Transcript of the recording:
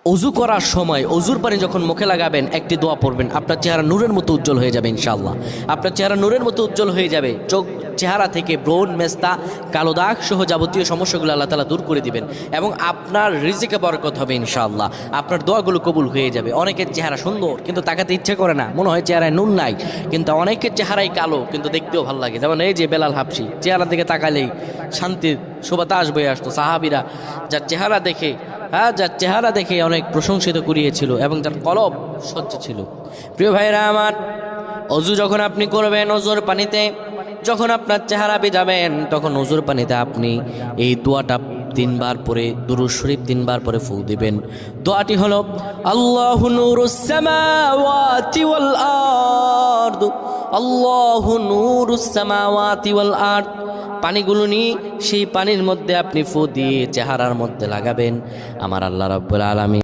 অজু করার সময় অজুর পানি যখন মুখে লাগাবেন একটি দোয়া পড়বেন, আপনার চেহারা নূরের মতো উজ্জ্বল হয়ে যাবে ইনশাআল্লাহ। আপনার চেহারা নূরের মতো উজ্জ্বল হয়ে যাবে, চেহারা থেকে ব্রণ, মেস্তা, কালো দাগ সহ যাবতীয় সমস্যাগুলো আল্লাহ তাআলা দূর করে দিবেন এবং আপনার রিজিকে বরকত হবে ইনশাআল্লাহ। আপনার দোয়াগুলো কবুল হয়ে যাবে। অনেকের চেহারা সুন্দর কিন্তু তাকাতে ইচ্ছে করে না, মনে হয় চেহারায় নুন নাই, কিন্তু অনেকের চেহারাই কালো কিন্তু দেখতেও ভালো লাগে। যেমন এই যে বেলাল হাবশি, চেহারা দিকে তাকালেই শান্তির সুবাতাস বয়ে আসতো। সাহাবীরা যার চেহারা দেখে অনেক প্রশংসিত করিয়েছিল এবং যার কলব স্বচ্ছ ছিল। প্রিয় ভাইরা আমার, অজু যখন আপনি করবেন, অজুর পানিতে যখন আপনার চেহারা ভিজাবেন, তখন অজুর পানিতে আপনি এই দোয়াটা 3 বার পরে, দুরূদ শরীফ 3 বার পরে ফু দিবেন। দোয়াটি হলো আল্লাহু নূরুস সামাওয়াতি ওয়াল আরদ, আল্লাহু নূরুস সামাওয়াতি ওয়াল আরদ। পানিগুলো নিয়ে সেই পানির মধ্যে আপনি ফু দিয়ে চেহারার মধ্যে লাগাবেন। আমার আল্লাহ রাব্বুল আলামিন